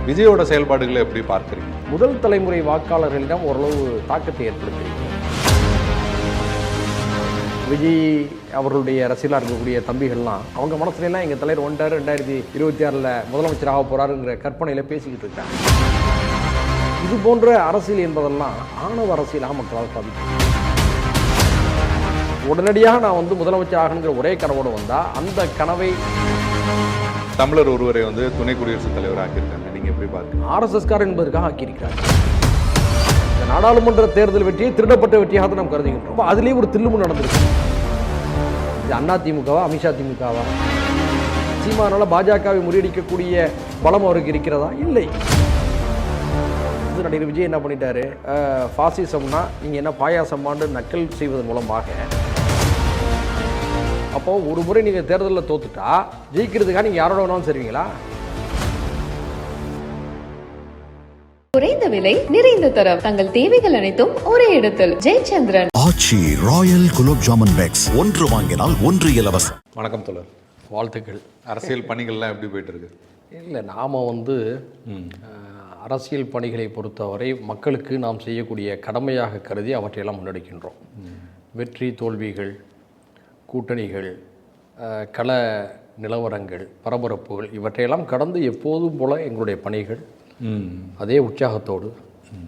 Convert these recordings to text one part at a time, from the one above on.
விஜயோட செயல்பாடுகளை எப்படி பார்க்குறீங்க? முதல் தலைமுறை வாக்காளர்களிடம் ஓரளவு தாக்கத்தை ஏற்படுத்தியிருக்கிறது. விஜய் அவர்களுடைய ரசிகலாக இருக்கக்கூடிய தம்பிகள்லாம் அவங்க மனசுலாம் எங்கள் தலைவர் வந்துட்டார் 2026 முதலமைச்சராக போகிறாருங்கிற கற்பனையில் பேசிக்கிட்டு இருக்காங்க. இது போன்ற அரசியல் என்பதெல்லாம் ஆணவ அரசியலாக மக்களால் பாதிக்கும். உடனடியாக நான் முதலமைச்சர் ஆகணுங்கிற ஒரே கனவோடு வந்தால் அந்த கனவை தமிழர் ஒருவரை துணை குடியரசுத் தலைவர் ஆக்கியிருக்காங்க. நீங்கள் எப்படி பார்க்குறீங்க? RSSகார் என்பதற்காக ஆக்கியிருக்கிறார். இந்த நாடாளுமன்ற தேர்தல் வெற்றியை திருடப்பட்ட வெற்றியாக தான் நாம் கருதுகின்றோம். அதுலேயும் ஒரு தில்லுமுன் நடந்திருக்கு. இது அதிமுகவா அமித்ஷா திமுகவா? சீமானால பாஜகவை முறியடிக்கக்கூடிய பலம் அவருக்கு இருக்கிறதா? இல்லை. நடிகர் விஜய் என்ன பண்ணிட்டாரு, பாசிசம்னா நீங்கள் என்ன பாயாசமாண்டு நக்கல் செய்வதன் மூலமாக, அப்போ ஒரு முறை நீங்கள் தேர்தலில் தோத்துட்டா ஜெயிக்கிறதுக்காக நீங்கள் யாரோட வேணாலும் சரிவீங்களா? குறைந்த விலை நிறைந்த தரம், தங்கள் தேவைகள் அனைத்தும் ஒரே இடத்தில். ஜெயச்சந்திரன். ஆச்சி ராயல் குலோப் ஜாமுன் பேக்ஸ், ஒன்று வாங்கினால் ஒன்று இலவசம். வணக்கம் தோழர். வாழ்த்துக்கள். அரசியல் பணிகள்லாம் எப்படி போயிட்டு இருக்கு? இல்லை, நாம் அரசியல் பணிகளை பொறுத்தவரை மக்களுக்கு நாம் செய்யக்கூடிய கடமையாக கருதி அவற்றையெல்லாம் முன்னெடுக்கின்றோம். வெற்றி தோல்விகள், கூட்டணிகள், கள நிலவரங்கள், பரபரப்புகள் இவற்றையெல்லாம் கடந்து எப்போதும் போல எங்களுடைய பணிகள் அதே உற்சாகத்தோடு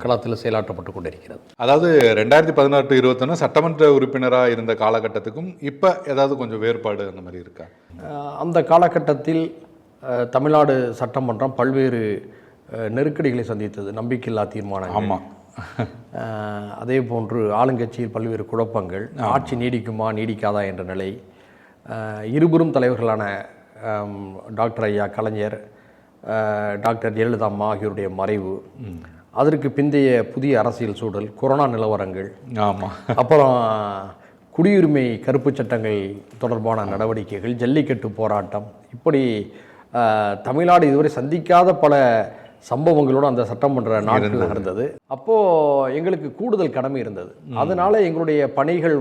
களத்தில் செயலாற்றப்பட்டு கொண்டிருக்கிறது. அதாவது 2018-21 சட்டமன்ற உறுப்பினராக இருந்த காலகட்டத்துக்கும் இப்போ ஏதாவது கொஞ்சம் வேறுபாடு அந்த மாதிரி இருக்கா? அந்த காலகட்டத்தில் தமிழ்நாடு சட்டமன்றம் பல்வேறு நெருக்கடிகளை சந்தித்தது. நம்பிக்கையில்லா தீர்மானங்கள். ஆமாம். அதே போன்று ஆளுங்கட்சியில் பல்வேறு குழப்பங்கள், ஆட்சி நீடிக்குமா நீடிக்காதா என்ற நிலை, இருபெரும் தலைவர்களான டாக்டர் ஐயா கலைஞர், டாக்டர் ஜெயலலிதா அம்மா ஆகியோருடைய மறைவு, அதற்கு பிந்தைய புதிய அரசியல் சூழல், கொரோனா நிலவரங்கள், ஆமாம், அப்புறம் குடியுரிமை கருப்பு சட்டங்கள் தொடர்பான நடவடிக்கைகள், ஜல்லிக்கட்டு போராட்டம், இப்படி தமிழ்நாடு இதுவரை சந்திக்காத பல சம்பவங்களோடு அந்த சட்டமன்ற நாட்கள் நடந்தது. அப்போது எங்களுக்கு கூடுதல் கடமை இருந்தது. அதனால் எங்களுடைய பணிகள்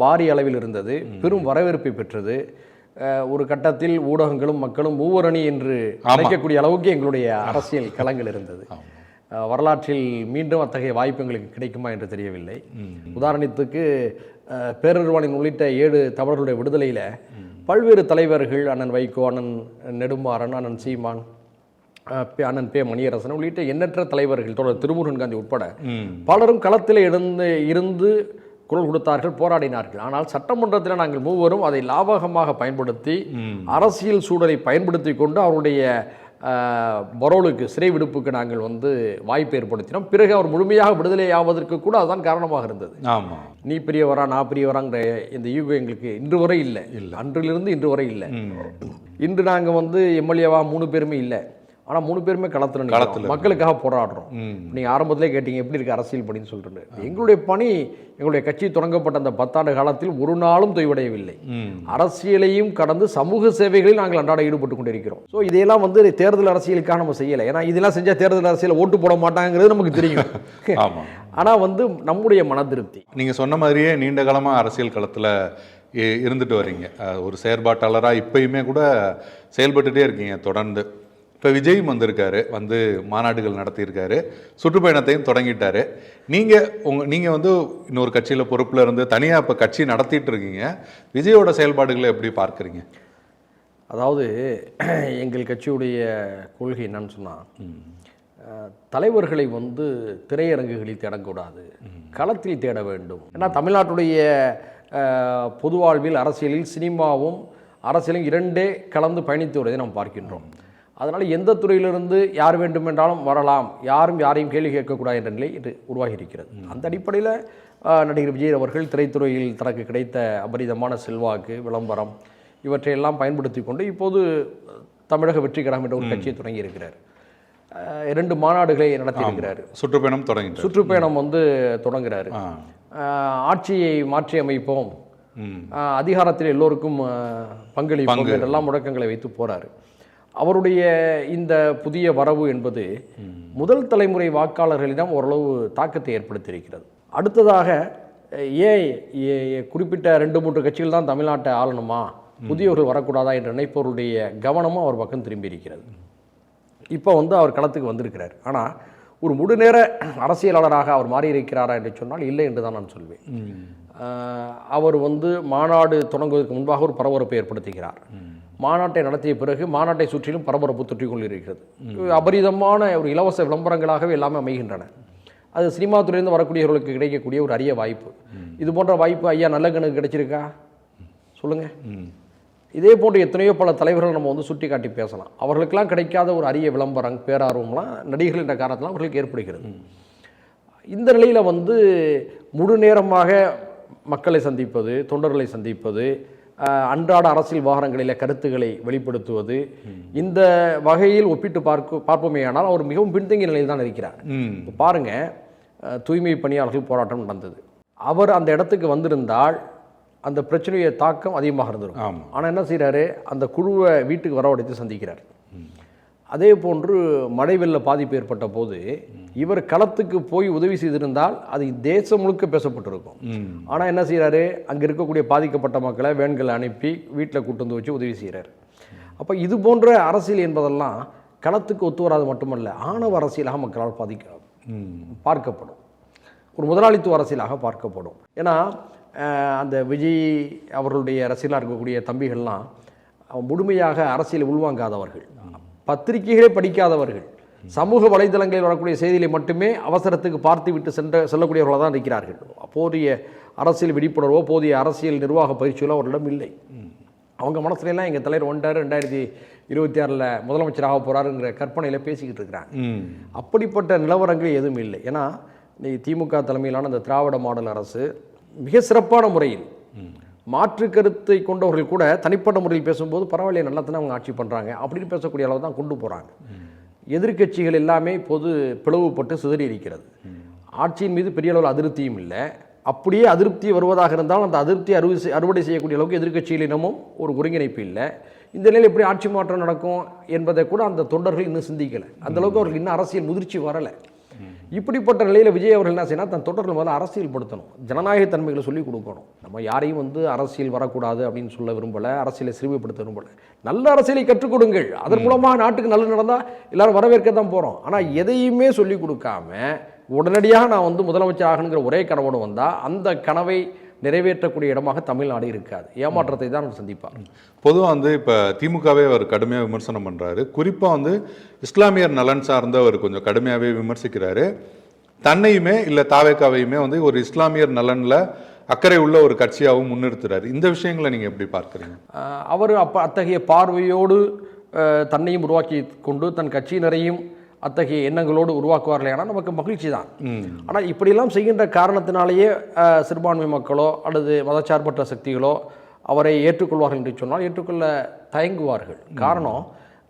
பாரிய அளவில் இருந்தது, பெரும் வரவேற்பை பெற்றது. ஒரு கட்டத்தில் ஊடகங்களும் மக்களும் மூவரணி என்று அழைக்கக்கூடிய அளவுக்கு எங்களுடைய அரசியல் களங்கள் இருந்தது. வரலாற்றில் மீண்டும் அத்தகைய வாய்ப்பு எங்களுக்கு கிடைக்குமா என்று தெரியவில்லை. உதாரணத்துக்கு பேரறிவாளன் உள்ளிட்ட 7 தமிழர்களுடைய விடுதலையில் பல்வேறு தலைவர்கள், அண்ணன் வைகோ, அண்ணன் நெடுமாறன், அண்ணன் சீமான், அண்ணன் பே மணியரசன் உள்ளிட்ட எண்ணற்ற தலைவர்கள், தொடர் திருமுருகன் காந்தி உட்பட பலரும் களத்தில் இருந்து குரல் கொடுத்தார்கள், போராடினார்கள். ஆனால் சட்டமன்றத்தில் நாங்கள் மூவரும் அதை லாபகமாக பயன்படுத்தி அரசியல் சூழலை பயன்படுத்தி கொண்டு அவருடைய பரோலுக்கு, சிறை விடுப்புக்கு நாங்கள் வாய்ப்பு ஏற்படுத்தினோம். பிறகு அவர் முழுமையாக விடுதலை ஆவதற்கு கூட அதுதான் காரணமாக இருந்தது. ஆமாம். நீ பெரியவரா நான் பெரியவராங்கிற இந்த ஈகோ எங்களுக்கு இன்று வரை இல்லை. அன்றிலிருந்து இன்று வரை இல்லை. இன்று நாங்கள் எம்எல்ஏவா 3 பேருமே இல்லை. ஆனால் 3 பேருமே களத்தில் மக்களுக்காக போராடுறோம். நீங்கள் ஆரம்பத்திலே கேட்டீங்க எப்படி இருக்குது அரசியல் பணின்னு சொல்லிட்டு. எங்களுடைய பணி, எங்களுடைய கட்சி தொடங்கப்பட்ட அந்த 10 ஆண்டு காலத்தில் ஒரு நாளும் தொய்வடையவில்லை. அரசியலையும் கடந்து சமூக சேவைகளில் நாங்கள் அன்றாட ஈடுபட்டு கொண்டிருக்கிறோம். ஸோ இதையெல்லாம் தேர்தல் அரசியலுக்காக நம்ம செய்யலை. ஏன்னா இதெல்லாம் செஞ்சால் தேர்தல் அரசியல் ஓட்டு போட மாட்டாங்கிறது நமக்கு தெரியும். ஆனால் நம்முடைய மன திருப்தி. நீங்கள் சொன்ன மாதிரியே நீண்ட காலமாக அரசியல் களத்தில் இருந்துட்டு வரீங்க. ஒரு செயற்பாட்டாளராக இப்பயுமே கூட செயல்பட்டுகிட்டே இருக்கீங்க தொடர்ந்து. இப்போ விஜயும் வந்திருக்காரு, மாநாடுகள் நடத்தியிருக்காரு, சுற்றுப்பயணத்தையும் தொடங்கிட்டாரு. நீங்கள் இன்னொரு கட்சியில் பொறுப்பில் இருந்து தனியாக இப்போ கட்சி நடத்திட்டு இருக்கீங்க. விஜயோட செயல்பாடுகளை எப்படி பார்க்குறீங்க? அதாவது எங்கள் கட்சியுடைய கொள்கை என்னன்னு சொன்னால், தலைவர்களை திரையரங்குகளில் தேடக்கூடாது, களத்தில் தேட வேண்டும். ஏன்னா தமிழ்நாட்டுடைய பொது வாழ்வில், அரசியலில் சினிமாவும் அரசியலும் இரண்டே கலந்து பயணித்து வருவதை நாம் பார்க்கின்றோம். அதனால் எந்த துறையிலிருந்து யார் வேண்டுமென்றாலும் வரலாம், யாரையும் கேள்வி கேட்கக்கூடாது என்ற நிலை இது உருவாகி இருக்கிறது. அந்த அடிப்படையில் நடிகர் விஜய் அவர்கள் திரைத்துறையில் தனக்கு கிடைத்த அபரிதமான செல்வாக்கு, விளம்பரம் இவற்றையெல்லாம் பயன்படுத்தி கொண்டு இப்போது தமிழக வெற்றி கழகம் என்ற ஒரு கட்சியை தொடங்கி இருக்கிறார். 2 மாநாடுகளை நடத்தியிருக்கிறார். சுற்றுப்பயணம் தொடங்குகிறார். ஆட்சியை மாற்றி அமைப்போம், அதிகாரத்தில் எல்லோருக்கும் பங்களிப்போம் என்றெல்லாம் முழக்கங்களை வைத்து போகிறார். அவருடைய இந்த புதிய வரவு என்பது முதல் தலைமுறை வாக்காளர்களிடம் ஓரளவு தாக்கத்தை ஏற்படுத்தியிருக்கிறது. அடுத்ததாக குறிப்பிட்ட 2-3 கட்சிகள் தான் தமிழ்நாட்டை ஆளணுமா, புதியவர்கள் வரக்கூடாதா என்ற நினைப்பவருடைய கவனமும் அவர் பக்கம் திரும்பி இருக்கிறது. இப்போ வந்து அவர் களத்துக்கு வந்திருக்கிறார். ஆனால் ஒரு முழுநேர அரசியலாளராக அவர் மாறியிருக்கிறாரா என்று சொன்னால் இல்லை என்று தான் நான் சொல்வேன். அவர் வந்து மாநாடு தொடங்குவதற்கு முன்பாக ஒரு பரபரப்பை ஏற்படுத்துகிறார். மாநாட்டை நடத்திய பிறகு மாநாட்டை சுற்றிலும் பரபரப்பு தொற்றிக் கொண்டிருக்கிறது. அபரிதமான ஒரு இலவச விளம்பரங்களாகவே எல்லாமே அமைகின்றன. அது சினிமா துறையிலிருந்து வரக்கூடியவர்களுக்கு கிடைக்கக்கூடிய ஒரு அரிய வாய்ப்பு. இது போன்ற வாய்ப்பு ஐயா நல்லகனுக்கு கிடைச்சிருக்கா சொல்லுங்கள். இதே போன்று எத்தனையோ பல தலைவர்கள் நம்ம வந்து சுட்டி காட்டி பேசலாம். அவர்களுக்கெல்லாம் கிடைக்காத ஒரு அரிய விளம்பரம் பேரார்வம்லாம் நடிகர்கள் என்ற காரணத்தில் அவர்களுக்கு ஏற்படுகிறது. இந்த நிலையில் வந்து முழு நேரமாக மக்களை சந்திப்பது, தொண்டர்களை சந்திப்பது, அன்றாட அரசியல் விவகாரங்களில் கருத்துக்களை வெளிப்படுத்துவது, இந்த வகையில் ஒப்பிட்டு பார்ப்போமேயானால் அவர் மிகவும் பின்தங்கிய நிலையில் தான் இருக்கிறார். பாருங்க, தூய்மை பணியாளர்கள் போராட்டம் நடந்தது. அவர் அந்த இடத்துக்கு வந்திருந்தால் அந்த பிரச்சனையை தாக்கம் அதிகமாக இருந்திருக்கும். ஆனால் என்ன செய்கிறாரு, அந்த குழுவை வீட்டுக்கு வரவழைத்து சந்திக்கிறார். அதே போன்று மழை வெள்ள பாதிப்பு ஏற்பட்ட போது இவர் களத்துக்கு போய் உதவி செய்திருந்தால் அது தேசம் முழுக்க பேசப்பட்டிருக்கும். ஆனால் என்ன செய்கிறாரு, அங்கே இருக்கக்கூடிய பாதிக்கப்பட்ட மக்களை வேன்களை அனுப்பி வீட்டில் கூட்டு வந்து வச்சு உதவி செய்கிறார். அப்போ இது போன்ற அரசியல் என்பதெல்லாம் களத்துக்கு ஒத்து வராது மட்டுமல்ல, ஆணவ அரசியலாக மக்களால் பார்க்கப்படும், ஒரு முதலாளித்துவ அரசியலாக பார்க்கப்படும். ஏன்னா அந்த விஜய் அவர்களுடைய அரசியலாக இருக்கக்கூடிய தம்பிகள்லாம் முழுமையாக அரசியலை உள்வாங்காதவர்கள், பத்திரிகைகளே படிக்காதவர்கள், சமூக வலைதளங்களில் வரக்கூடிய செய்திகளை மட்டுமே அவசரத்துக்கு பார்த்து விட்டு செல்லக்கூடியவர்களாக தான் இருக்கிறார்கள். போதிய அரசியல் விழிப்புணர்வோ போதிய அரசியல் நிர்வாக பயிற்சிகளோ அவர்களிடம் இல்லை. அவங்க மனசுலாம் எங்கள் தலைவர் வந்துட்டார், 2026 முதலமைச்சராக போகிறாருங்கிற கற்பனையில் பேசிக்கிட்டு இருக்கிறாங்க. அப்படிப்பட்ட நிலவரங்கள் எதுவும் இல்லை. ஏன்னா திமுக தலைமையிலான அந்த திராவிட மாடல் அரசு மிக சிறப்பான முறையில் மாற்று கருத்தை கொண்டவர்கள் கூட தனிப்பட்ட முறையில் பேசும்போது பரவாயில்ல, நல்லா தானே அவங்க ஆட்சி பண்ணுறாங்க அப்படின்னு பேசக்கூடிய அளவு தான் கொண்டு போகிறாங்க. எதிர்க்கட்சிகள் எல்லாமே பொது பிளவுபட்டு சிதறி இருக்கிறது. ஆட்சியின் மீது பெரிய அளவில் அதிருப்தியும் இல்லை. அப்படியே அதிருப்தி வருவதாக இருந்தாலும் அந்த அதிருப்தி அறுவடை செய்யக்கூடிய அளவுக்கு எதிர்க்கட்சிகளிடமும் ஒரு ஒருங்கிணைப்பு இல்லை. இந்த நிலையில் எப்படி ஆட்சி மாற்றம் நடக்கும் என்பதை கூட அந்த தொண்டர்கள் இன்னும் சிந்திக்கலை. அந்தளவுக்கு அவர்கள் இன்னும் அரசியல் முதிர்ச்சி வரலை. இப்படிப்பட்ட நிலையில் விஜய் அவர்கள் என்ன செய்யணும், தன் தொடர்கள் முதல்ல அரசியல் படுத்தணும், ஜனநாயக தன்மைகளை சொல்லிக் கொடுக்கணும். நம்ம யாரையும் வந்து அரசியல் வரக்கூடாது அப்படின்னு சொல்ல விரும்பலை, அரசியலை சிறுமைப்படுத்த விரும்பலை. நல்ல அரசியலை கற்றுக் கொடுங்கள், அதன் மூலமாக நாட்டுக்கு நல்லது நடந்தால் எல்லாரும் வரவேற்க தான் போகிறோம். ஆனால் எதையுமே சொல்லிக் கொடுக்காம உடனடியாக நான் வந்து முதலமைச்சர் ஆகணுங்கிற ஒரே கனவோடு வந்தால் அந்த கனவை நிறைவேற்றக்கூடிய இடமாக தமிழ்நாடு இருக்காது. ஏமாற்றத்தை தான் சந்திப்பார். பொதுவாக வந்து இப்போ திமுகவே அவர் கடுமையாக விமர்சனம் பண்ணுறாரு. குறிப்பாக வந்து இஸ்லாமியர் நலன் சார்ந்த அவர் கொஞ்சம் கடுமையாகவே விமர்சிக்கிறாரு. தன்னையுமே இல்லை தாவேக்காவையுமே வந்து ஒரு இஸ்லாமியர் நலனில் அக்கறை உள்ள ஒரு கட்சியாகவும் முன்னிறுத்துறாரு. இந்த விஷயங்களை நீங்கள் எப்படி பார்க்குறீங்க? அவர் அத்தகைய பார்வையோடு தன்னையும் உருவாக்கி கொண்டு தன் கட்சியினரையும் அத்தகைய எண்ணங்களோடு உருவாக்குவார்களே ஆனால் நமக்கு மகிழ்ச்சி தான். ஆனால் இப்படியெல்லாம் செய்கின்ற காரணத்தினாலேயே சிறுபான்மை மக்களோ அல்லது மதச்சார்பற்ற சக்திகளோ அவரை ஏற்றுக்கொள்வார்கள் என்று சொன்னால் ஏற்றுக்கொள்ள தயங்குவார்கள். காரணம்,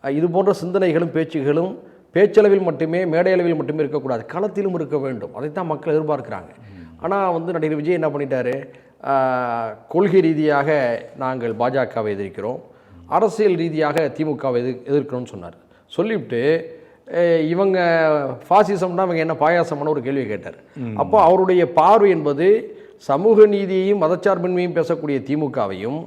இது போன்ற சிந்தனைகளும் பேச்சுகளும் பேச்சளவில் மட்டுமே மேடையளவில் மட்டுமே இருக்கக்கூடாது, களத்திலும் இருக்க வேண்டும். அதைத்தான் மக்கள் எதிர்பார்க்குறாங்க. ஆனால் வந்து நடிகர் விஜய் என்ன பண்ணிட்டாரு, கொள்கை ரீதியாக நாங்கள் பாஜகவை எதிர்க்கிறோம், அரசியல் ரீதியாக திமுகவை எதிர்க்கிறோம்னு சொன்னார். சொல்லிவிட்டு இவங்க ஃபாசிசம்னா இவங்க என்ன பாயாசம்னு ஒரு கேள்வி கேட்டார். அப்போ அவருடைய பார்வை என்பது சமூக நீதியையும் மதச்சார்பின்மையும் பேசக்கூடிய திமுகவையும்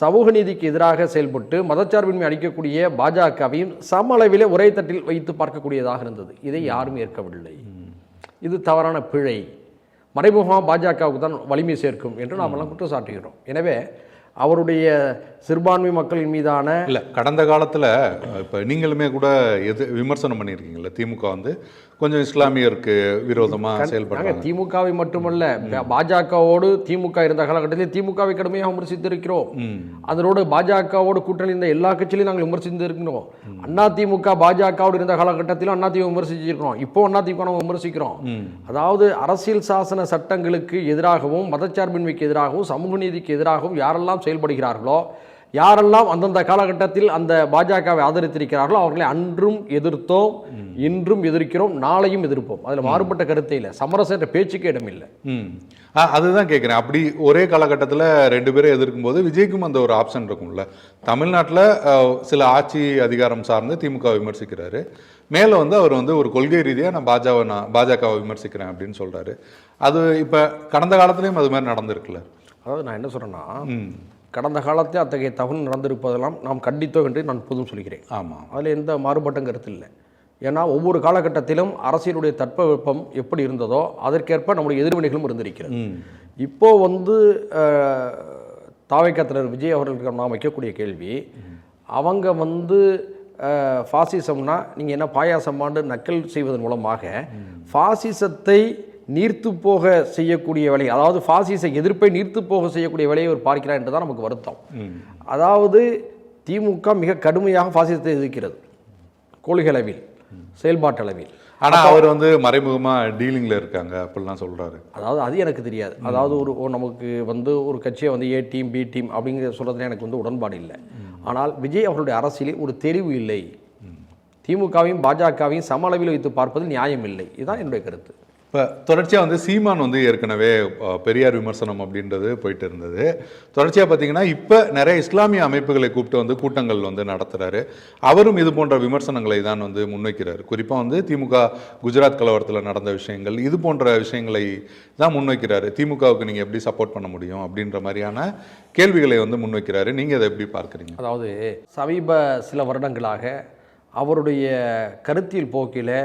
சமூக நீதிக்கு எதிராக செயல்பட்டு மதச்சார்பின்மை அளிக்கக்கூடிய பாஜகவையும் சம அளவிலே ஒரே தட்டில் வைத்து பார்க்கக்கூடியதாக இருந்தது. இதை யாரும் ஏற்கவில்லை. இது தவறான பிழை, மறைமுகமாக பாஜகவுக்கு தான் வலிமை சேர்க்கும் என்று நாம் எல்லாம் குற்றம் சாட்டுகிறோம். எனவே அவருடைய சிறுபான்மை மக்களின் மீதான இல்லை, கடந்த காலத்தில் இப்போ நீங்களுமே கூட விமர்சனம் பண்ணியிருக்கீங்கல்ல, திமுக வந்து கொஞ்சம் இஸ்லாமியருக்கு விரோதமாக செயல்படுறாங்க. திமுகவை மட்டுமல்ல, பாஜகவோடு திமுக இருந்த காலகட்டத்தில் திமுகவை கடுமையாக விமர்சித்திருக்கிறோம். அதனோடு பாஜகவோடு கூட்டணி இருந்த எல்லா கட்சியிலையும் நாங்கள் விமர்சித்திருக்கிறோம். அதிமுக பாஜகவோடு இருந்த காலகட்டத்திலும் அதிமுக விமர்சிச்சிருக்கிறோம். இப்போ அதிமுக நம்ம விமர்சிக்கிறோம். அதாவது அரசியல் சாசன சட்டங்களுக்கு எதிராகவும் மதச்சார்பின்மைக்கு எதிராகவும் சமூக நீதிக்கு எதிராகவும் யாரெல்லாம் செயல்படுகிறார்களோ, யாரெல்லாம் அந்தந்த காலகட்டத்தில் அந்த பாஜகவை ஆதரித்திருக்கிறார்களோ அவர்களை அன்றும் எதிர்த்தோம், இன்றும் எதிர்க்கிறோம், நாளையும் எதிர்ப்போம். அதில் மாறுபட்ட கருத்தை இல்லை, சமரச பேச்சுக்கே இடம் இல்லை. அதுதான் கேட்குறேன். அப்படி ஒரே காலகட்டத்தில் ரெண்டு பேரும் எதிர்க்கும் போது விஜய்க்கும் அந்த ஒரு ஆப்ஷன் இருக்கும்ல. தமிழ்நாட்டில் சில ஆட்சி அதிகாரம் சார்ந்து திமுக விமர்சிக்கிறாரு, மேலே வந்து அவர் வந்து ஒரு கொள்கை ரீதியாக நான் பாஜகவை விமர்சிக்கிறேன் அப்படின்னு சொல்கிறாரு. அது இப்போ கடந்த காலத்துலேயும் அது மாதிரி நடந்திருக்குல்ல. அதாவது நான் என்ன சொல்கிறேன்னா, கடந்த காலத்தில் அத்தகைய தகவல் நடந்திருப்பதெல்லாம் நாம் கண்டித்தோம் என்று நான் எப்போதும் சொல்கிறேன். ஆமாம், அதில் எந்த மாறுபட்டம் கருத்து இல்லை. ஏன்னா ஒவ்வொரு காலகட்டத்திலும் அரசியலுடைய தட்பவெப்பம் எப்படி இருந்ததோ அதற்கேற்ப நம்முடைய எதிர்வினைகளும் இருந்திருக்கிறது. இப்போ வந்து தாவைக்கத்தினர் விஜய் அவர்களுக்கு நாம் வைக்கக்கூடிய கேள்வி, அவங்க வந்து ஃபாசிசம்னா நீங்கள் என்ன பாயாசமாண்டு நக்கல் செய்வதன் மூலமாக ஃபாசிசத்தை நீர்த்து போக செய்யக்கூடிய வேலை, அதாவது பாசிச எதிர்ப்பை நீர்த்து போக செய்யக்கூடிய வேலையை அவர் பார்க்கிறார் என்று தான் நமக்கு வருத்தம். அதாவது திமுக மிக கடுமையாக பாசிசத்தை எதிர்க்கிறது, கொள்கை அளவில், செயல்பாட்டு அளவில். ஆனால் அவர் வந்து மறைமுகமாக டீலிங்கில் இருக்காங்க அப்படிலாம் சொல்கிறாரு. அதாவது அது எனக்கு தெரியாது. அதாவது நமக்கு வந்து ஒரு கட்சியை வந்து ஏ டீம் பி டீம் அப்படிங்கிற சொல்கிறதுல எனக்கு வந்து உடன்பாடு இல்லை. ஆனால் விஜய் அவர்களுடைய அரசியலில் ஒரு தெரிவு இல்லை. திமுகவையும் பாஜகவையும் சம அளவில் வைத்து பார்ப்பதில் நியாயம் இல்லை. இதுதான் என்னுடைய கருத்து. இப்போ தொடர்ச்சியாக வந்து சீமான் வந்து ஏற்கனவே பெரியார் விமர்சனம் அப்படின்றது போயிட்டு இருந்தது. தொடர்ச்சியாக பார்த்தீங்கன்னா இப்போ நிறைய இஸ்லாமிய அமைப்புகளை கூப்பிட்டு வந்து கூட்டங்கள் வந்து நடத்துகிறாரு. அவரும் இது போன்ற விமர்சனங்களை தான் வந்து முன்வைக்கிறார். குறிப்பாக வந்து திமுக குஜராத் கலவரத்தில் நடந்த விஷயங்கள், இது போன்ற விஷயங்களை தான் முன்வைக்கிறாரு. திமுகவுக்கு நீங்கள் எப்படி சப்போர்ட் பண்ண முடியும் அப்படின்ற மாதிரியான கேள்விகளை வந்து முன்வைக்கிறாரு. நீங்கள் அதை எப்படி பார்க்குறீங்க? அதாவது சமீப சில வருடங்களாக அவருடைய கருத்தியல் போக்கில்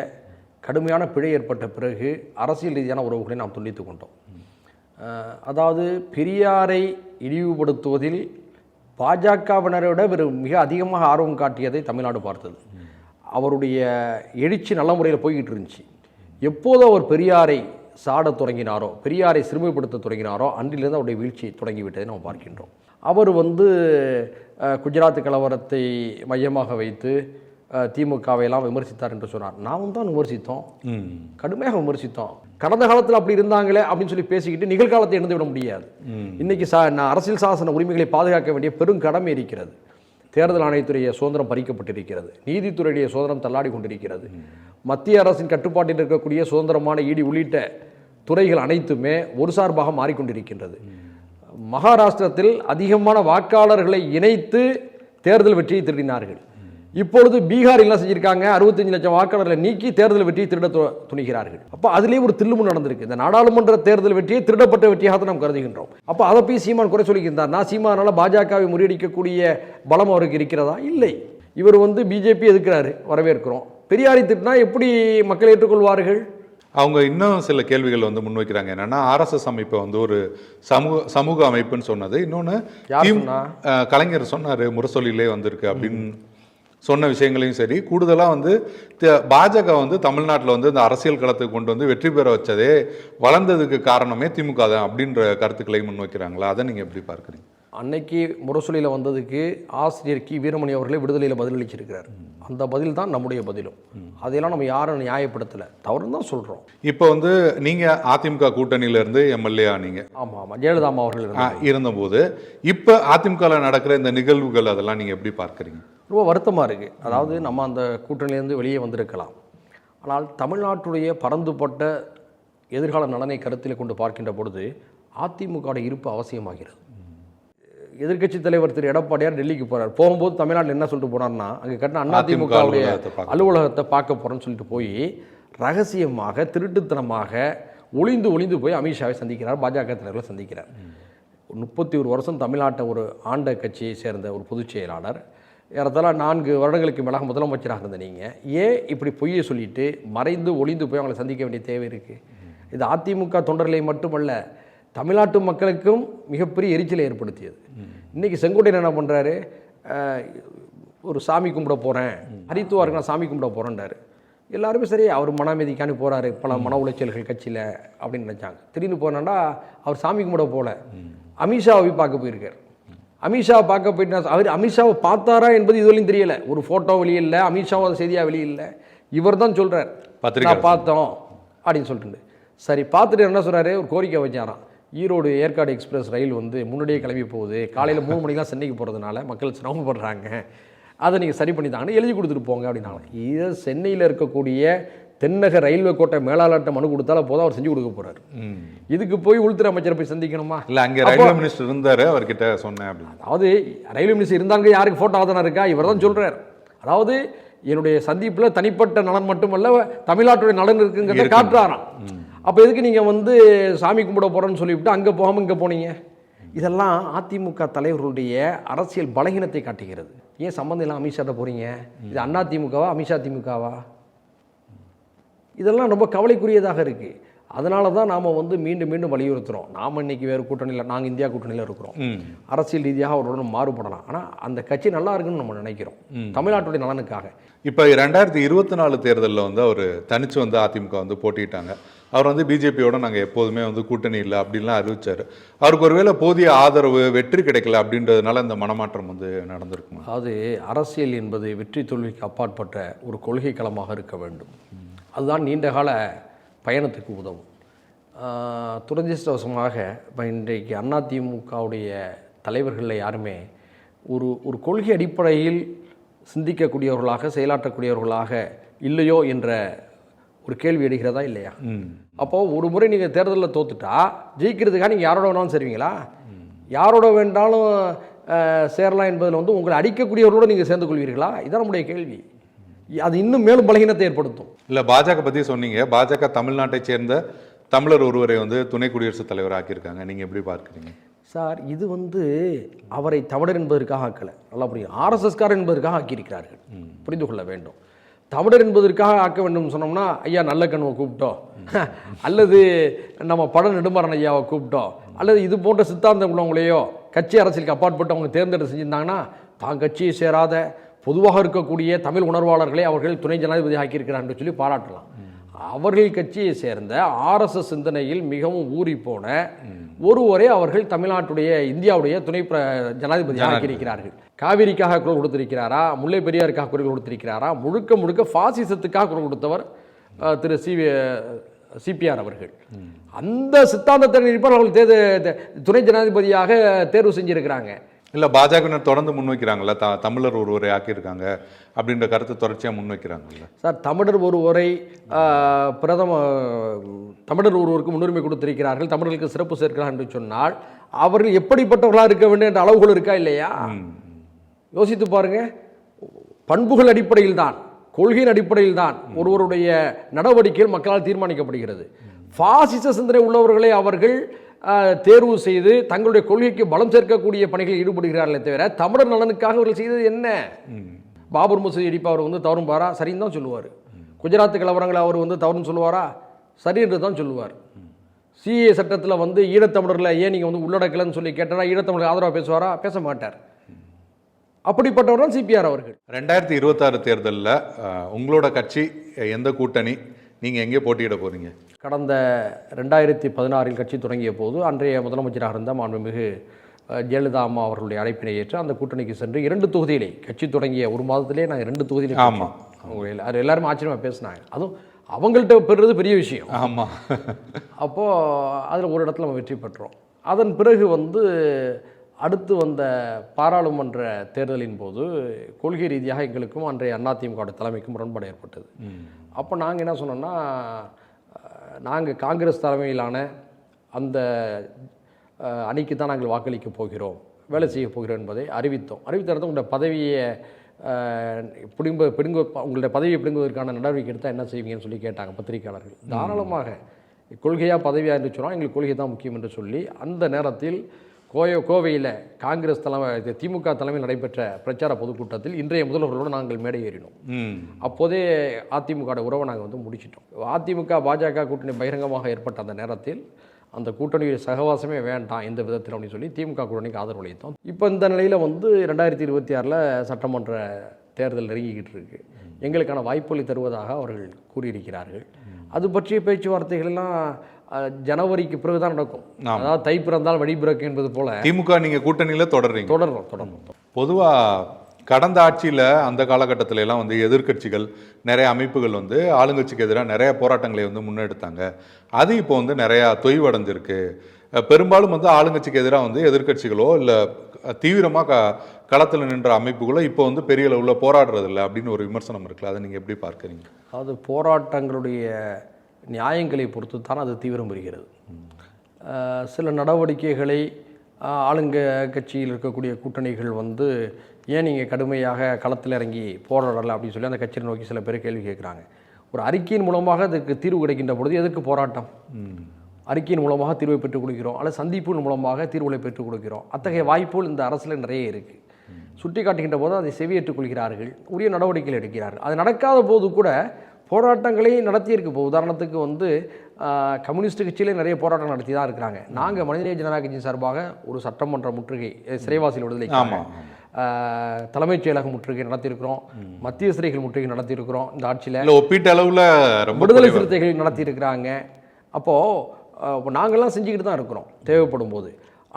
கடுமையான பிழை ஏற்பட்ட பிறகு அரசியல் ரீதியான உறவுகளை நாம் துண்டித்து கொண்டோம். அதாவது பெரியாரை இழிவுபடுத்துவதில் பாஜகவினரை விட மிக அதிகமாக ஆர்வம் காட்டியதை தமிழ்நாடு பார்த்தது. அவருடைய எழுச்சி நல்ல முறையில் போய்கிட்டு இருந்துச்சு. எப்போது அவர் பெரியாரை சாடத் தொடங்கினாரோ, பெரியாரை சிறுமைப்படுத்த தொடங்கினாரோ, அன்றிலிருந்து அவருடைய வீழ்ச்சி தொடங்கிவிட்டதை நாம் பார்க்கின்றோம். அவர் வந்து குஜராத் கலவரத்தை மையமாக வைத்து திமுகவையெல்லாம் விமர்சித்தார் என்று சொன்னார். நாமும் தான் விமர்சித்தோம், கடுமையாக விமர்சித்தோம். கடந்த காலத்தில் அப்படி இருந்தாங்களே அப்படின்னு சொல்லி பேசிக்கிட்டு நிகழ்காலத்தை இழந்து விட முடியாது. இன்னைக்கு அரசியல் சாசன உரிமைகளை பாதுகாக்க வேண்டிய பெரும் கடமை இருக்கிறது. தேர்தல் ஆணையத்துடைய சுதந்திரம் பறிக்கப்பட்டிருக்கிறது, நீதித்துறையுடைய சுதந்திரம் தள்ளாடி கொண்டிருக்கிறது, மத்திய அரசின் கட்டுப்பாட்டில் இருக்கக்கூடிய சுதந்திரமான இடி உள்ளிட்ட துறைகள் அனைத்துமே ஒரு சார்பாக மாறிக்கொண்டிருக்கின்றது. மகாராஷ்டிரத்தில் அதிகமான வாக்காளர்களை இணைத்து தேர்தல் வெற்றியை திருடினார்கள். இப்பொழுது பீகார் என்ன செஞ்சிருக்காங்க, 65 லட்சம் வாக்காளர்களை நீக்கி தேர்தல் வெற்றியை திருட துணிகிறார்கள். அப்போ அதிலே ஒரு தில்லுமு நடந்திருக்கு. இந்த நாடாளுமன்ற தேர்தல் வெற்றியை திருடப்பட்ட வெற்றியாக நாம் கருதுகின்றோம். அப்போ அதை போய் சீமான் குறை சொல்லியிருந்தார். நான் சீமானால பாஜகவை முறியடிக்கக்கூடிய பலம் அவருக்கு இருக்கிறதா? இல்லை. இவர் வந்து பிஜேபி எதிர்க்கிறாரு, வரவேற்கிறோம். பெரியாரை திட்டினா எப்படி மக்கள் ஏற்றுக்கொள்வார்கள்? அவங்க இன்னும் சில கேள்விகள் வந்து முன்வைக்கிறாங்க. என்னன்னா, ஆர்எஸ்எஸ் அமைப்பை வந்து ஒரு சமூக அமைப்புன்னு சொன்னது. இன்னொன்று கலைஞர் சொன்னார், முரசொலியிலே வந்திருக்கு அப்படின்னு சொன்ன விஷயங்களையும் சரி, கூடுதலாக வந்து பாஜக வந்து தமிழ்நாட்டில் வந்து இந்த அரசியல் களத்துக்கு கொண்டு வந்து வெற்றி பெற வச்சதே, வளர்ந்ததுக்கு காரணமே திமுக தான் அப்படின்ற கருத்துக்களை முன்வைக்கிறாங்களா? அதை நீங்கள் எப்படி பார்க்குறீங்க? அன்னைக்கு முரசொலியில் வந்ததுக்கு ஆசிரியர் கி வீரமணி அவர்களே விடுதலையில் பதிலளிச்சிருக்கிறார். அந்த பதில் தான் நம்முடைய பதிலும். அதையெல்லாம் நம்ம யாரும் நியாயப்படுத்தலை, தவறுன்னு தான் சொல்கிறோம். இப்போ வந்து நீங்கள் அதிமுக கூட்டணியிலேருந்து எம்எல்ஏ ஆனீங்க. ஆமாம், ஜெயலலிதா அவர்கள் இருந்தபோது இப்போ அதிமுகவில் நடக்கிற இந்த நிகழ்வுகள் அதெல்லாம் நீங்கள் எப்படி பார்க்குறீங்க? ரொம்ப வருத்தமாக இருக்குது. அதாவது நம்ம அந்த கூட்டணியிலேருந்து வெளியே வந்திருக்கலாம், ஆனால் தமிழ்நாட்டுடைய பரந்துபட்ட எதிர்கால நலனை கருத்தில் கொண்டு பார்க்கின்ற பொழுது அதிமுக இருப்பு அவசியமாகிறது. எதிர்க்கட்சி தலைவர் திரு எடப்பாடியார் டெல்லிக்கு போகிறார். போகும்போது தமிழ்நாட்டில் என்ன சொல்லிட்டு போனார்னா, அங்கே கட்டின அதிமுகவுடைய அலுவலகத்தை பார்க்க போகிறேன்னு சொல்லிட்டு போய் ரகசியமாக திருட்டுத்தனமாக ஒளிந்து போய் அமித்ஷாவை சந்திக்கிறார், பாஜக தலைவர்களை சந்திக்கிறார். 31 வருஷம் தமிழ்நாட்டை ஒரு ஆண்ட கட்சியை சேர்ந்த ஒரு பொதுச் செயலாளர், ஏறத்தாழ 4 வருடங்களுக்கு மேலாக முதலமைச்சராக இருந்த நீங்கள் ஏன் இப்படி பொய்யை சொல்லிட்டு ஒளிந்து போய் அவங்களை சந்திக்க வேண்டிய தேவை இருக்குது? இது அதிமுக தொண்டர்களை மட்டுமல்ல, தமிழ்நாட்டு மக்களுக்கும் மிகப்பெரிய எரிச்சலை ஏற்படுத்தியது. இன்றைக்கி செங்கோட்டையன் என்ன பண்ணுறாரு, ஒரு சாமி கும்பிட போகிறேன், ஹரித்துவாருக்கு நான் சாமி கும்பிட போகிறேன்றாரு. எல்லாருமே சரி, அவர் மன அமைதிக்கானு போகிறாரு, பல மன உளைச்சல்கள் கட்சியில் அப்படின்னு நினச்சாங்க. திடீர்னு போனாண்டா அவர் சாமி கும்பிட போகல, அமித்ஷாவை பார்க்க போயிருக்கார். அமித்ஷாவை பார்க்க போயிட்டு அவர் அமித்ஷாவை பார்த்தாரா என்பது இதுவரையும் தெரியலை. ஒரு ஃபோட்டோ வெளியில்ல, அமித்ஷாவை செய்தியாக வெளியில்லை. இவர் தான் சொல்கிறார், நான் பார்த்தோம் அப்படின்னு சொல்லிட்டு. சரி, பார்த்துட்டு என்ன சொல்கிறாரு, ஒரு கோரிக்கை வச்சாராம். ஈரோடு ஏற்காடு எக்ஸ்பிரஸ் ரயில் வந்து முன்னாடியே கிளம்பி போகுது, காலையில் 3 மணிக்கெலாம் சென்னைக்கு போகிறதுனால மக்கள் சிரமப்படுறாங்க, அதை நீங்கள் சரி பண்ணி தாங்கன்னு எழுதி கொடுத்துட்டு போங்க அப்படின்னாங்க. இதை சென்னையில் இருக்கக்கூடிய தென்னக ரயில்வே கோட்டை மேலாளர்கிட்ட மனு கொடுத்தாலும் போதும், அவர் செஞ்சு கொடுக்க போகிறார். இதுக்கு போய் உள்துறை அமைச்சரை போய் சந்திக்கணுமா? இல்லை, அங்கே ரயில்வே மினிஸ்டர் இருந்தார், அவர்கிட்ட சொன்னேன் அப்படின்னு. அதாவது ரயில்வே மினிஸ்டர் இருந்தாங்க, யாருக்கு ஃபோட்டோ ஆதாரம் இருக்கா? இவர் தான் சொல்கிறார். அதாவது என்னுடைய சந்திப்பில் தனிப்பட்ட நலன் மட்டுமல்ல, தமிழ்நாட்டுடைய நலன் இருக்குங்கிறத காட்டுறாராம். அப்போ எதுக்கு நீங்கள் வந்து சாமி கும்பிட போகிறோன்னு சொல்லிவிட்டு அங்கே போகாமல் இங்கே போனீங்க? இதெல்லாம் அதிமுக தலைவர்களுடைய அரசியல் பலகீனத்தை காட்டுகிறது. ஏன் சம்மந்தம் இல்லாமல் அமித்ஷாட்ட போகிறீங்க? இது அண்ணா திமுகவா அமித்ஷா திமுகவா? இதெல்லாம் ரொம்ப கவலைக்குரியதாக இருக்குது. அதனால தான் நாம் வந்து மீண்டும் மீண்டும் வலியுறுத்துகிறோம். நாம் இன்றைக்கி வேறு கூட்டணியில், நாங்கள் இந்தியா கூட்டணியில் இருக்கிறோம். அரசியல் ரீதியாக அவருடன் மாறுபடலாம், ஆனால் அந்த கட்சி நல்லா இருக்குன்னு நம்ம நினைக்கிறோம், தமிழ்நாட்டுடைய நலனுக்காக. இப்போ 2024 தேர்தலில் வந்து அவர் தனிச்சு வந்து அதிமுக வந்து போட்டிட்டாங்க. அவர் வந்து பிஜேபியோட நாங்கள் எப்போதுமே வந்து கூட்டணி இல்லை அப்படின்லாம் அறிவிச்சார். அவருக்கு ஒருவேளை போதிய ஆதரவு வெற்றி கிடைக்கல அப்படின்றதுனால இந்த மனமாற்றம் வந்து நடந்திருக்குமா? அதாவது அரசியல் என்பது வெற்றி தோல்விக்கு அப்பாற்பட்ட ஒரு கொள்கை களமாக இருக்க வேண்டும். அதுதான் நீண்டகால பயணத்துக்கு உதவும். துரதிர்ஷ்டவசமாக இப்போ இன்றைக்கு அதிமுகவுடைய தலைவர்களில் யாருமே ஒரு கொள்கை அடிப்படையில் சிந்திக்கக்கூடியவர்களாக செயலாற்றக்கூடியவர்களாக இல்லையோ என்ற ஒரு கேள்வி எடுக்கிறதா இல்லையா? அப்போது ஒரு முறை நீங்கள் தேர்தலில் தோத்துட்டா ஜெயிக்கிறதுக்காக நீங்கள் யாரோட வேணாலும் சேருவீங்களா? யாரோட வேண்டாலும் சேரலாம் என்பதில் வந்து உங்களை அடிக்கக்கூடியவர்களோடு நீங்கள் சேர்ந்து கொள்வீர்களா? இதான் நம்முடைய கேள்வி. அது இன்னும் மேலும் பலகீனத்தை ஏற்படுத்தும். இல்லை, பாஜக பற்றி சொன்னீங்க. பாஜக தமிழ்நாட்டை சேர்ந்த தமிழர் ஒருவரை வந்து துணை குடியரசுத் தலைவர் ஆக்கியிருக்காங்க. நீங்கள் எப்படி பார்க்குறீங்க? சார், இது வந்து அவரை தமிழர் என்பதற்காக ஆக்கலை, நல்லா புரியும், ஆர்எஸ்எஸ்காரர் என்பதற்காக ஆக்கியிருக்கிறார்கள், புரிந்து கொள்ள வேண்டும். தமிழர் என்பதற்காக ஆக்க வேண்டும் சொன்னோம்னா ஐயா நல்ல கண்ணுவை கூப்பிட்டோம், அல்லது நம்ம பட நெடுமாறன் ஐயாவை கூப்பிட்டோம், அல்லது இது போன்ற சித்தாந்தம் உள்ளவங்களையோ கட்சி அரசியலுக்கு அப்பாற்பட்டு அவங்க தேர்ந்தெடுத்து செஞ்சிருந்தாங்கன்னா தான் கட்சியை சேராத பொதுவாக இருக்கக்கூடிய தமிழ் உணர்வாளர்களை அவர்கள் துணை ஜனாதிபதி ஆக்கியிருக்கிறார் என்று சொல்லி பாராட்டலாம். அவர்கள் கட்சியை சேர்ந்த ஆர்எஸ்எஸ் சிந்தனையில் மிகவும் ஊறி போன ஒருவரை அவர்கள் தமிழ்நாட்டுடைய இந்தியாவுடைய துணை ஜனாதிபதி ஆக்கியிருக்கிறார்கள். காவிரிக்காக குரல் கொடுத்திருக்கிறாரா, முல்லை பெரியாருக்காக குரல் கொடுத்திருக்கிறாரா? முழுக்க முழுக்க பாசிசத்துக்காக குரல் கொடுத்தவர் திரு சிபிஆர் அவர்கள். அந்த சித்தாந்தத்தை நினைப்பால் அவர்கள் துணை ஜனாதிபதியாக தேர்வு செஞ்சிருக்கிறாங்க. இல்லை, பாஜகவினர் தொடர்ந்து முன்வைக்கிறாங்கல்ல, தமிழர் ஒருவரை ஆக்கியிருக்காங்க அப்படின்ற கருத்தை தொடர்ச்சியாக முன்வைக்கிறாங்கல்ல சார். தமிழர் ஒருவரை தமிழர் ஒருவருக்கு முன்னுரிமை கொடுத்திருக்கிறார்கள், தமிழர்களுக்கு சிறப்பு சேர்க்கிறார்கள் என்று சொன்னால் அவர்கள் எப்படிப்பட்டவர்களாக இருக்க வேண்டும் என்ற அளவுகள் இருக்கா இல்லையா? யோசித்து பாருங்க. பண்புகள் அடிப்படையில் தான், கொள்கையின் அடிப்படையில் தான் ஒருவருடைய நடவடிக்கைகள் மக்களால் தீர்மானிக்கப்படுகிறது. பாசிச சிந்தனை உள்ளவர்களை அவர்கள் தேர்வு செய்து தங்களுடைய கொள்கைக்கு பலம் சேர்க்கக்கூடிய பணிகளில் ஈடுபடுகிறார்களே தவிர தமிழர் நலனுக்காக அவர்கள் செய்தது என்ன? பாபர் மசூதி இடிப்பு அவர் வந்து தவறும் பாரா, சரின்னு தான் சொல்லுவார். குஜராத் கலவரங்களை அவர் வந்து தவறுன்னு சொல்லுவாரா? சரி என்று தான் சொல்லுவார். சிஏ சட்டத்தில் வந்து ஈழத்தமிழர்களை ஏன் நீங்கள் வந்து உள்ளடக்கலன்னு சொல்லி கேட்டால் ஈழத்தமிழர் ஆதரவாக பேசுவாரா? பேச மாட்டார். அப்படிப்பட்டவர் தான் சிபிஆர் அவர்கள். 2026 தேர்தலில் உங்களோட கட்சி எந்த கூட்டணி, நீங்கள் எங்கே போட்டியிட போகிறீங்க? கடந்த 2016 கட்சி தொடங்கிய போது அன்றைய முதலமைச்சராக இருந்த மாண்புமிகு ஜெயலலிதா அம்மா அவர்களுடைய அழைப்பினை ஏற்று அந்த கூட்டணிக்கு சென்று 2 தொகுதியிலே, கட்சி தொடங்கிய ஒரு மாதத்திலே நாங்கள் 2 தொகுதியிலே. ஆமாம், அவங்க எல்லாரும் ஆச்சரியமாக பேசினாங்க. அதுவும் அவங்கள்ட்ட பெறுறது பெரிய விஷயம். ஆமாம். அப்போது அதில் ஒரு இடத்துல நம்ம வெற்றி பெற்றோம். அதன் பிறகு வந்து அடுத்து வந்த பாராளுமன்ற தேர்தலின் போது கொள்கை ரீதியாக எங்களுக்கும் அன்றைய அதிமுக தலைமைக்கும் முரண்பாடு ஏற்பட்டது. அப்போ நாங்கள் என்ன சொன்னோம்னா, நாங்கள் காங்கிரஸ் தலைமையிலான அந்த அணிக்கு தான் நாங்கள் வாக்களிக்க போகிறோம், வேலை செய்ய போகிறோம் என்பதை அறிவித்தோம். அறிவித்தது உங்களுடைய பதவியை உங்களுடைய பதவியை பிடுங்குவதற்கான நடவடிக்கை எடுத்தால் என்ன செய்வீங்கன்னு சொல்லி கேட்டாங்க பத்திரிகையாளர்கள். தாராளமாக கொள்கையாக பதவியாக என்று சொன்னால் எங்களுக்கு கொள்கை தான் முக்கியம் என்று சொல்லி அந்த நேரத்தில் கோவையில் காங்கிரஸ் திமுக தலைமையில் நடைபெற்ற பிரச்சார பொதுக்கூட்டத்தில் இன்றைய முதல்வர்களோடு நாங்கள் மேடை ஏறினோம். அப்போதே அதிமுக உறவை நாங்கள் வந்து முடிச்சிட்டோம். அதிமுக பாஜக கூட்டணி பகிரங்கமாக ஏற்பட்ட அந்த நேரத்தில் அந்த கூட்டணியுடைய சகவாசமே வேண்டாம் எந்த விதத்தில் அப்படின்னு சொல்லி திமுக கூட்டணிக்கு ஆதரவு அளித்தோம். இப்போ இந்த நிலையில் வந்து 2026 சட்டமன்ற தேர்தல் நெருங்கிக்கிட்டு இருக்கு. எங்களுக்கான வாய்ப்புகளை தருவதாக அவர்கள் கூறியிருக்கிறார்கள். அது பற்றிய பேச்சுவார்த்தைகள் எல்லாம் ஜனவரிக்கு பிறகுதான் நடக்கும். அதாவது தை பிறந்தால் வழி பிறக்கும் என்பது போல திமுக நீங்கள் கூட்டணியில் தொடரும். பொதுவாக கடந்த ஆட்சியில் அந்த காலகட்டத்தில எல்லாம் வந்து எதிர்க்கட்சிகள் நிறைய அமைப்புகள் வந்து ஆளுங்கட்சிக்கு எதிராக நிறைய போராட்டங்களை வந்து முன்னெடுத்தாங்க. அது இப்போ வந்து நிறையா தொய்வடைஞ்சிருக்கு. பெரும்பாலும் வந்து ஆளுங்கட்சிக்கு எதிராக வந்து எதிர்க்கட்சிகளோ இல்லை தீவிரமாக களத்தில் நின்ற அமைப்புகளோ இப்போ வந்து பெரிய அளவில் போராடுறதில்லை அப்படின்னு ஒரு விமர்சனம் இருக்குல்ல, அதை நீங்கள் எப்படி பார்க்குறீங்க? அது போராட்டங்களுடைய நியாயங்களை பொறுத்து தான் அது தீவிரம் பெறுகிறது. சில நடவடிக்கைகளை ஆளுங்க கட்சியில் இருக்கக்கூடிய கூட்டணிகள் வந்து ஏன் நீங்கள் கடுமையாக களத்தில் இறங்கி போராடலை அப்படின்னு சொல்லி அந்த கட்சியை நோக்கி சில பேர் கேள்வி கேட்குறாங்க. ஒரு அறிக்கையின் மூலமாக அதுக்கு தீர்வு கிடைக்கின்ற பொழுது எதுக்கு போராட்டம்? அறிக்கையின் மூலமாக தீர்வை பெற்றுக் கொடுக்கிறோம், அல்லது சந்திப்பின் மூலமாக தீர்வுகளை பெற்றுக் கொடுக்கிறோம். அத்தகைய வாய்ப்புகள் இந்த அரசில் நிறைய இருக்குது. சுட்டி காட்டுகின்ற போது அதை செவியேற்றுக் கொள்கிறார்கள், உரிய நடவடிக்கைகள் எடுக்கிறார்கள். அது நடக்காத போது கூட போராட்டங்களை நடத்தியிருக்கு. இப்போ உதாரணத்துக்கு வந்து கம்யூனிஸ்ட் கட்சியிலே நிறைய போராட்டம் நடத்தி தான் இருக்கிறாங்க. நாங்கள் மனிதநேய ஜனநாயக கட்சியின் சார்பாக ஒரு சட்டமன்ற முற்றுகை, சிறைவாசிகள் விடுதலைக்காக தலைமைச் செயலக முற்றுகை நடத்தியிருக்கிறோம், மத்திய சிறைகள் முற்றுகை நடத்தியிருக்கிறோம். இந்த ஆட்சியில் ஒப்பீட்டு அளவில் விடுதலை சிறுத்தைகள் நடத்தியிருக்கிறாங்க. அப்போது நாங்கள்லாம் செஞ்சுக்கிட்டு தான் இருக்கிறோம் தேவைப்படும் போது.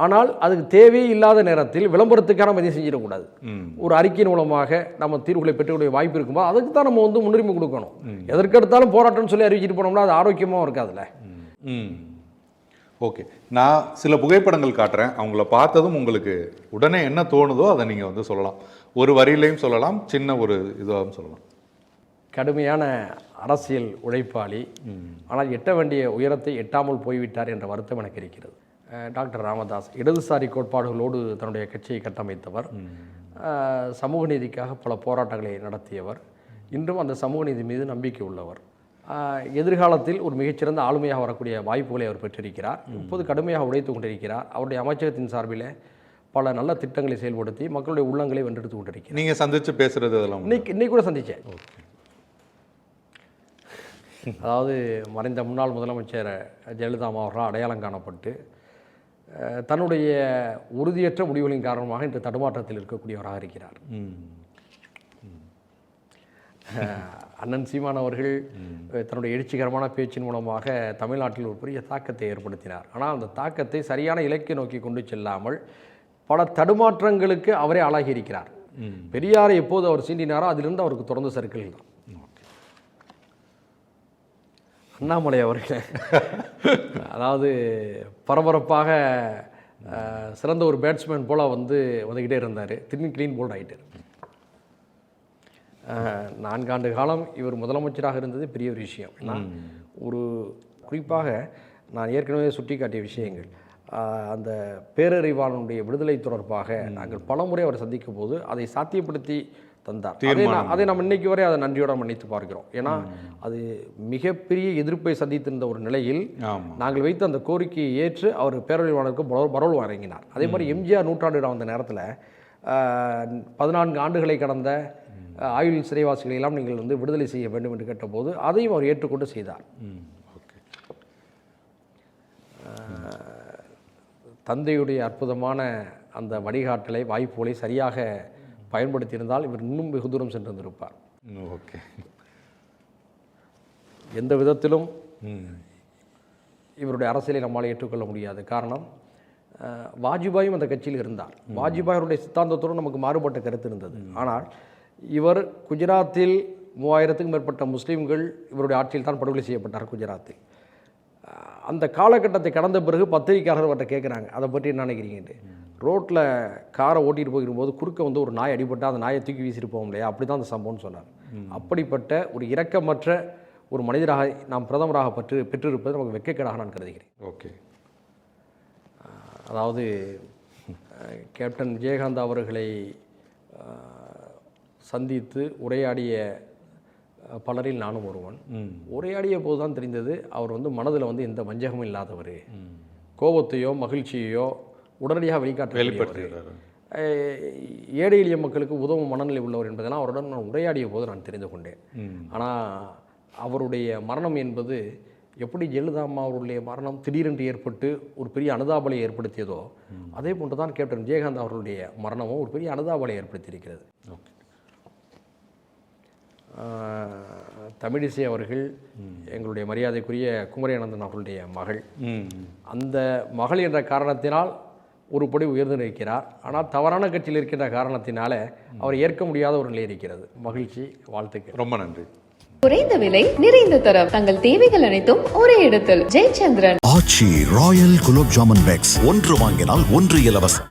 ஆனால் அதுக்கு தேவையே இல்லாத நேரத்தில் விளம்பரத்துக்காக நம்ம எதையும் செஞ்சிடக்கூடாது. ஒரு அறிக்கையின் மூலமாக நம்ம தீர்வுகளை பெற்றுக்கூடிய வாய்ப்பு இருக்கும்போது அதுக்கு தான் நம்ம வந்து முன்னுரிமை கொடுக்கணும். எதற்கெடுத்தாலும் போராட்டம்னு சொல்லி அறிவிச்சிட்டு போனோம்னா அது ஆரோக்கியமாகவும் இருக்காதுல்ல. ஓகே, நான் சில புகைப்படங்கள் காட்டுறேன். அவங்கள பார்த்ததும் உங்களுக்கு உடனே என்ன தோணுதோ அதை நீங்கள் வந்து சொல்லலாம். ஒரு வரியிலையும் சொல்லலாம், சின்ன ஒரு இதுவாகவும் சொல்லலாம். கடுமையான அரசியல் உழைப்பாளி, ஆனால் எட்ட வேண்டிய உயரத்தை எட்டாமல் போய்விட்டார் என்ற வருத்தம் எனக்கு இருக்கிறது. டாக்டர் ராமதாஸ் இடதுசாரி கோட்பாடுகளோடு தன்னுடைய கட்சியை கட்டமைத்தவர், சமூக நீதிக்காக பல போராட்டங்களை நடத்தியவர், இன்றும் அந்த சமூக நீதி மீது நம்பிக்கை உள்ளவர். எதிர்காலத்தில் ஒரு மிகச்சிறந்த ஆளுமையாக வரக்கூடிய வாய்ப்புகளை அவர் பெற்றிருக்கிறார். இப்போது கடுமையாக உழைத்து கொண்டிருக்கிறார். அவருடைய அமைச்சகத்தின் சார்பில் பல நல்ல திட்டங்களை செயல்படுத்தி மக்களுடைய உள்ளங்களை வென்றெடுத்து கொண்டிருக்கிறார். நீங்கள் சந்தித்து பேசுகிறது அதெல்லாம் இன்னைக்கு கூட சந்தித்தேன். அதாவது மறைந்த முன்னாள் முதலமைச்சர் ஜெயலலிதா அவர்களால் அடையாளம் காணப்பட்டு தன்னுடைய உறுதியற்ற முடிவுகளின் காரணமாக இன்று தடுமாற்றத்தில் இருக்கக்கூடியவராக இருக்கிறார். அண்ணன் சீமான் அவர்கள் தன்னுடைய எழுச்சிகரமான பேச்சின் மூலமாக தமிழ்நாட்டில் ஒரு பெரிய தாக்கத்தை ஏற்படுத்தினார். ஆனால் அந்த தாக்கத்தை சரியான இலக்கை நோக்கி கொண்டு செல்லாமல் பல தடுமாற்றங்களுக்கு அவரே ஆளாகி இருக்கிறார். பெரியாரை எப்போது அவர் சீண்டினாரோ அதிலிருந்து அவருக்கு தொடர்ந்து சர்க்கிள் தான். அண்ணாமலை அவர்கள் அதாவது பரபரப்பாக சிறந்த ஒரு பேட்ஸ்மேன் போல் வந்துக்கிட்டே இருந்தார். திடீர்னு க்ளீன் போல்ட் ஆகிட்டார். 4 ஆண்டு காலம் இவர் முதலமைச்சராக இருந்தது பெரிய ஒரு விஷயம். ஏன்னா ஒரு குறிப்பாக நான் ஏற்கனவே சுட்டி காட்டிய விஷயங்கள், அந்த பேரறிவாளனுடைய விடுதலை தொடர்பாக நாங்கள் பலமுறை அவரை சந்திக்கும் போது அதை சாத்தியப்படுத்தி தந்தார். அதை நம்ம இன்னைக்கு வரை அதை நன்றியோட மன்னித்து பார்க்கிறோம். ஏன்னா அது மிகப்பெரிய எதிர்ப்பை சந்தித்திருந்த ஒரு நிலையில் நாங்கள் வைத்த அந்த கோரிக்கையை ஏற்று அவர் பேரறிவாளருக்கு பரோல் வழங்கினார். அதே மாதிரி எம்ஜிஆர் நூற்றாண்டு வந்த நேரத்தில் 14 ஆண்டுகளை கடந்த ஆயுள் சிறைவாசிகளை எல்லாம் நீங்கள் விடுதலை செய்ய வேண்டும் என்று கேட்டபோது அதையும் அவர் ஏற்றுக்கொண்டு செய்தார். தந்தையுடைய அற்புதமான அந்த வழிகாட்டலை வாய்ப்புகளை சரியாக பயன்படுத்தியிருந்தால் இவர் இன்னும் வெகு தூரம் சென்றிருந்திருப்பார். ஓகே, எந்த விதத்திலும் இவருடைய அரசியலை நம்மால் ஏற்றுக்கொள்ள முடியாது. காரணம், வாஜ்பாயும் அந்த கட்சியில் இருந்தார். வாஜ்பாயுடைய சித்தாந்தத்தோடு நமக்கு மாறுபட்ட கருத்து இருந்தது. ஆனால் இவர் குஜராத்தில் 3000க்கும் மேற்பட்ட முஸ்லீம்கள் இவருடைய ஆட்சியில் தான் படுகொலை செய்யப்பட்டார் குஜராத்தில். அந்த காலகட்டத்தை கடந்த பிறகு பத்திரிகையாளர் அவர்கிட்ட கேட்குறாங்க, அதை பற்றி என்ன நினைக்கிறீங்கன்ட்டு. ரோட்டில் காரை ஓட்டிகிட்டு போயிருக்கும்போது குறுக்க ஒரு நாய் அடிபட்டால் அந்த நாயை தூக்கி வீசிட்டு போவோம் இல்லையா, அப்படி தான் அந்த சம்பவம்னு சொன்னார். அப்படிப்பட்ட ஒரு இரக்கமற்ற ஒரு மனிதராக நாம் பிரதமராக பெற்றிருப்பது நமக்கு வெட்கக்கேடாக நான் கருதுகிறேன். ஓகே, அதாவது கேப்டன் விஜயகாந்த் அவர்களை சந்தித்து உரையாடிய பலரில் நானும் ஒருவன். உரையாடிய போது தான் தெரிந்தது அவர் மனதில் எந்த வஞ்சகமும் இல்லாதவர், கோபத்தையோ மகிழ்ச்சியையோ உடனடியாக வெளிப்படுத்துகிறார், ஏழை எளிய மக்களுக்கு உதவும் மனநிலை உள்ளவர் என்பதெல்லாம் அவருடன் நான் உரையாடிய போது நான் தெரிந்து கொண்டேன். ஆனால் அவருடைய மரணம் என்பது எப்படி ஜெயலலிதா அம்மா அவருடைய மரணம் திடீரென்று ஏற்பட்டு ஒரு பெரிய அனுதாபலை ஏற்படுத்தியதோ அதே போன்று தான் கேப்டன் விஜயகாந்த் அவர்களுடைய மரணமும் ஒரு பெரிய அனுதாபலை ஏற்படுத்தியிருக்கிறது. தமிழிசை அவர்கள் எங்களுடைய மரியாதைக்குரிய குமரி அனந்தன் அவர்களுடைய மகள். அந்த மகள் என்ற காரணத்தினால் ஒரு படி உயர்ந்து நிற்கிறார். ஆனால் தவறான கட்சியில் இருக்கின்ற காரணத்தினால அவர் ஏற்க முடியாத ஒரு நிலை இருக்கிறது. மகிழ்ச்சி, வாழ்த்துக்கள். ரொம்ப நன்றி. குறைந்த விலை, நிறைந்த தரம், தங்கள் தேவைகள் அனைத்தும் ஒரே இடத்தில். ஜெயச்சந்திரன். ஆச்சி ராயல் குலோப் ஜாமுன் பேக்ஸ், 1 வாங்கினால் 1 இலவசம்.